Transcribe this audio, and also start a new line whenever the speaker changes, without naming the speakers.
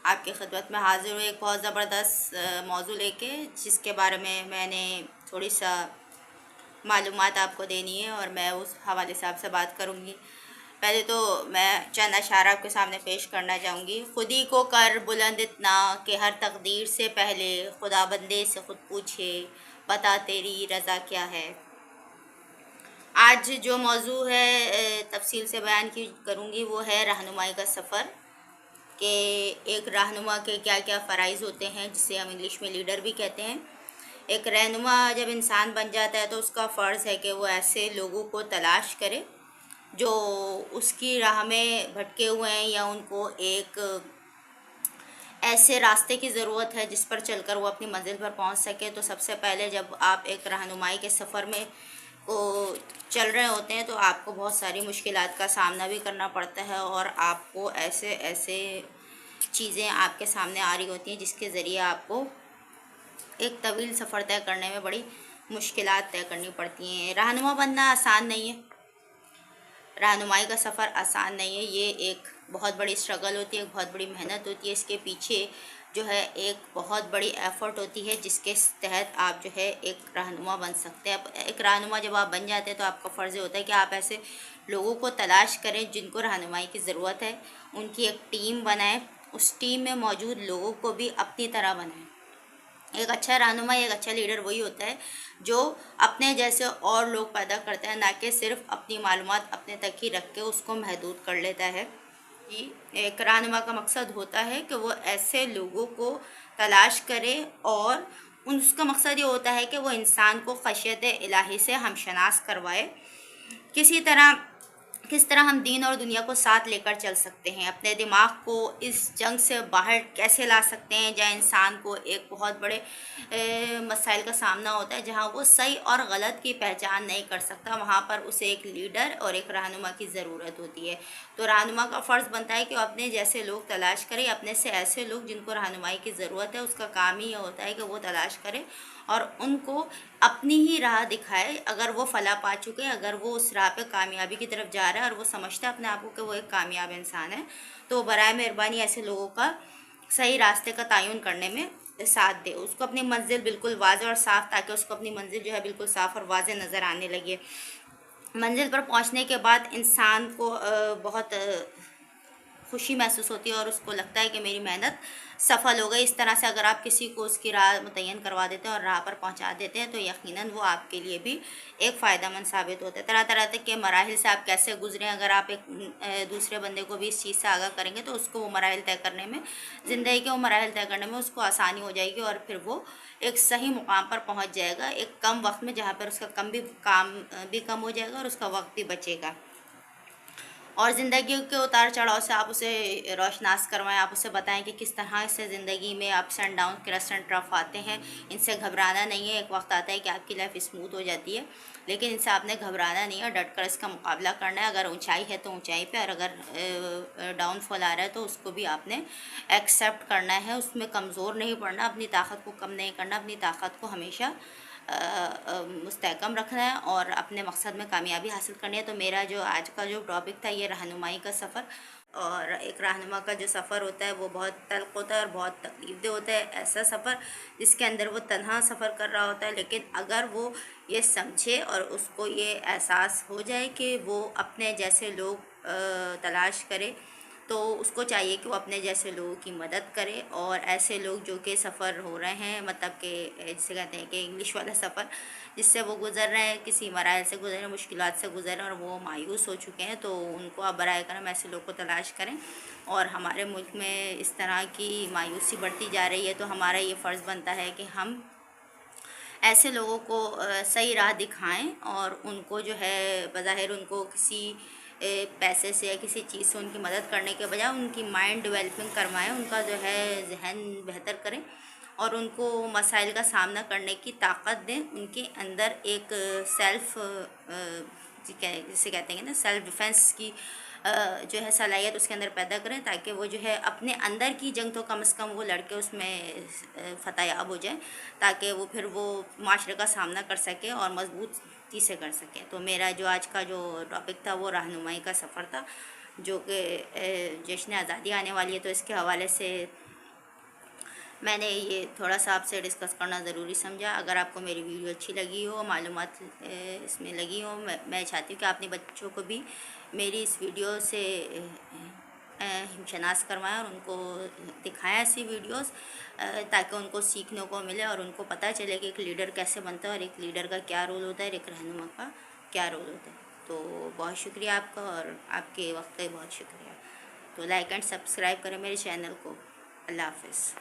آپ کی خدمت میں حاضر ہوں ایک بہت زبردست موضوع لے کے، جس کے بارے میں نے تھوڑی سا معلومات آپ کو دینی ہے اور میں اس حوالے سے آپ سے بات کروں گی۔ پہلے تو میں چند اشعار آپ کے سامنے پیش کرنا چاہوں گی۔ خودی کو کر بلند اتنا کہ ہر تقدیر سے پہلے خدا بندے سے خود پوچھے، بتا تیری رضا کیا ہے۔ آج جو موضوع ہے تفصیل سے بیان کی کروں گی وہ ہے رہنمائی کا سفر، کہ ایک رہنما کے کیا کیا فرائض ہوتے ہیں، جسے ہم انگلش میں لیڈر بھی کہتے ہیں۔ ایک رہنما جب انسان بن جاتا ہے تو اس کا فرض ہے کہ وہ ایسے لوگوں کو تلاش کرے جو اس کی راہ میں بھٹکے ہوئے ہیں، یا ان کو ایک ایسے راستے کی ضرورت ہے جس پر چل کر وہ اپنی منزل پر پہنچ سکے۔ تو سب سے پہلے جب آپ ایک رہنمائی کے سفر میں کو چل رہے ہوتے ہیں تو آپ کو بہت ساری مشکلات کا سامنا بھی کرنا پڑتا ہے، اور آپ کو ایسے چیزیں آپ کے سامنے آ رہی ہوتی ہیں جس کے ذریعے آپ کو ایک طویل سفر طے کرنے میں بڑی مشکلات طے کرنی پڑتی ہیں۔ رہنما بننا آسان نہیں ہے، رہنمائی کا سفر آسان نہیں ہے، یہ ایک بہت بڑی اسٹرگل ہوتی ہے، ایک بہت بڑی محنت ہوتی ہے۔ اس کے پیچھے جو ہے ایک بہت بڑی ایفرٹ ہوتی ہے جس کے تحت آپ جو ہے ایک رہنما بن سکتے ہیں۔ ایک رہنما جب آپ بن جاتے ہیں تو آپ کا فرض ہوتا ہے کہ آپ ایسے لوگوں کو تلاش کریں جن کو رہنمائی کی ضرورت ہے، ان کی ایک ٹیم بنائیں، اس ٹیم میں موجود لوگوں کو بھی اپنی طرح بنائیں۔ ایک اچھا رہنما، ایک اچھا لیڈر وہی ہوتا ہے جو اپنے جیسے اور لوگ پیدا کرتا ہے، نہ کہ صرف اپنی معلومات اپنے تک ہی رکھ کے اس کو محدود کر لیتا ہے۔ ایک رہنما کا مقصد ہوتا ہے کہ وہ ایسے لوگوں کو تلاش کرے، اور اس کا مقصد یہ ہوتا ہے کہ وہ انسان کو خشیت الہی سے ہمشناس کروائے۔ کس طرح ہم دین اور دنیا کو ساتھ لے کر چل سکتے ہیں، اپنے دماغ کو اس جنگ سے باہر کیسے لا سکتے ہیں جہاں انسان کو ایک بہت بڑے مسائل کا سامنا ہوتا ہے، جہاں وہ صحیح اور غلط کی پہچان نہیں کر سکتا، وہاں پر اسے ایک لیڈر اور ایک رہنما کی ضرورت ہوتی ہے۔ تو رہنما کا فرض بنتا ہے کہ وہ اپنے جیسے لوگ تلاش کرے، اپنے سے ایسے لوگ جن کو رہنمائی کی ضرورت ہے، اس کا کام ہی یہ ہوتا ہے کہ وہ تلاش کرے اور ان کو اپنی ہی راہ دکھائے۔ اگر وہ فلاح پا چکے، اگر وہ اس راہ پہ کامیابی کی طرف جا رہا ہے اور وہ سمجھتا ہے اپنے آپ کو کہ وہ ایک کامیاب انسان ہے، تو برائے مہربانی ایسے لوگوں کا صحیح راستے کا تعین کرنے میں ساتھ دے، اس کو اپنی منزل بالکل واضح اور صاف، تاکہ اس کو اپنی منزل جو ہے بالکل صاف اور واضح نظر آنے لگے۔ منزل پر پہنچنے کے بعد انسان کو بہت خوشی محسوس ہوتی ہے اور اس کو لگتا ہے کہ میری محنت سفل ہو گئی۔ اس طرح سے اگر آپ کسی کو اس کی راہ متعین کروا دیتے ہیں اور راہ پر پہنچا دیتے ہیں تو یقیناً وہ آپ کے لیے بھی ایک فائدہ مند ثابت ہوتا ہے۔ طرح طرح کے مراحل سے آپ کیسے گزریں، اگر آپ ایک دوسرے بندے کو بھی اس چیز سے آگاہ کریں گے تو اس کو وہ مراحل طے کرنے میں، زندگی کے وہ مراحل طے کرنے میں اس کو آسانی ہو جائے گی، اور پھر وہ ایک صحیح مقام پر پہنچ جائے گا ایک کم وقت میں، جہاں پر اس کا کام بھی کم ہو جائے گا اور اس کا وقت بھی بچے گا۔ اور زندگی کے اتار چڑھاؤ سے آپ اسے روشناس کروائیں، آپ اسے بتائیں کہ کس طرح سے زندگی میں ups and down, crust and turf آتے ہیں، ان سے گھبرانا نہیں ہے۔ ایک وقت آتا ہے کہ آپ کی لائف اسموتھ ہو جاتی ہے، لیکن ان سے آپ نے گھبرانا نہیں ہے، ڈٹ کر اس کا مقابلہ کرنا ہے۔ اگر اونچائی ہے تو اونچائی پہ، اور اگر ڈاؤن فال آ رہا ہے تو اس کو بھی آپ نے ایکسیپٹ کرنا ہے، اس میں کمزور نہیں پڑنا، اپنی طاقت کو کم نہیں کرنا، اپنی طاقت کو ہمیشہ مستحکم رکھنا ہے اور اپنے مقصد میں کامیابی حاصل کرنی ہے۔ تو میرا جو آج کا جو ٹاپک تھا یہ رہنمائی کا سفر، اور ایک رہنما کا جو سفر ہوتا ہے وہ بہت تلخ ہوتا ہے اور بہت تکلیف دہ ہوتا ہے۔ ایسا سفر جس کے اندر وہ تنہا سفر کر رہا ہوتا ہے، لیکن اگر وہ یہ سمجھے اور اس کو یہ احساس ہو جائے کہ وہ اپنے جیسے لوگ تلاش کرے، تو اس کو چاہیے کہ وہ اپنے جیسے لوگوں کی مدد کرے، اور ایسے لوگ جو کہ سفر ہو رہے ہیں، مطلب کہ جسے کہتے ہیں کہ انگلش والا سفر، جس سے وہ گزر رہے ہیں، کسی مراحل سے گزر رہے ہیں، مشکلات سے گزر رہے ہیں اور وہ مایوس ہو چکے ہیں، تو ان کو آپ برائے کرم ایسے لوگ کو تلاش کریں۔ اور ہمارے ملک میں اس طرح کی مایوسی بڑھتی جا رہی ہے، تو ہمارا یہ فرض بنتا ہے کہ ہم ایسے لوگوں کو صحیح راہ دکھائیں، اور ان کو جو ہے بظاہر ان کو کسی پیسے سے یا کسی چیز سے ان کی مدد کرنے کے بجائے ان کی مائنڈ ڈیولپنگ کروائیں، ان کا جو ہے ذہن بہتر کریں، اور ان کو مسائل کا سامنا کرنے کی طاقت دیں، ان کے اندر ایک سیلف جسے کہتے ہیں نا سیلف ڈیفینس کی جو ہے صلاحیت اس کے اندر پیدا کریں، تاکہ وہ جو ہے اپنے اندر کی جنگ تو کم از کم وہ لڑکے اس میں فتح یاب ہو جائیں، تاکہ وہ پھر وہ معاشرے کا سامنا کر سکے اور مضبوطی سے کر سکے۔ تو میرا جو آج کا جو ٹاپک تھا وہ رہنمائی کا سفر تھا، جو کہ جشن آزادی آنے والی ہے، تو اس کے حوالے سے میں نے یہ تھوڑا سا آپ سے ڈسکس کرنا ضروری سمجھا۔ اگر آپ کو میری ویڈیو اچھی لگی ہو، معلومات اس میں لگی ہو، میں چاہتی ہوں کہ اپنے بچوں کو بھی میری اس ویڈیو سے شناس کروائیں اور ان کو دکھائیں ایسی ویڈیوز، تاکہ ان کو سیکھنے کو ملے اور ان کو پتہ چلے کہ ایک لیڈر کیسے بنتا ہے اور ایک لیڈر کا کیا رول ہوتا ہے اور ایک رہنما کا کیا رول ہوتا ہے۔ تو بہت شکریہ آپ کا، اور آپ کے وقت کا بہت شکریہ۔ تو لائک اینڈ سبسکرائب کریں میرے چینل کو۔ اللہ حافظ۔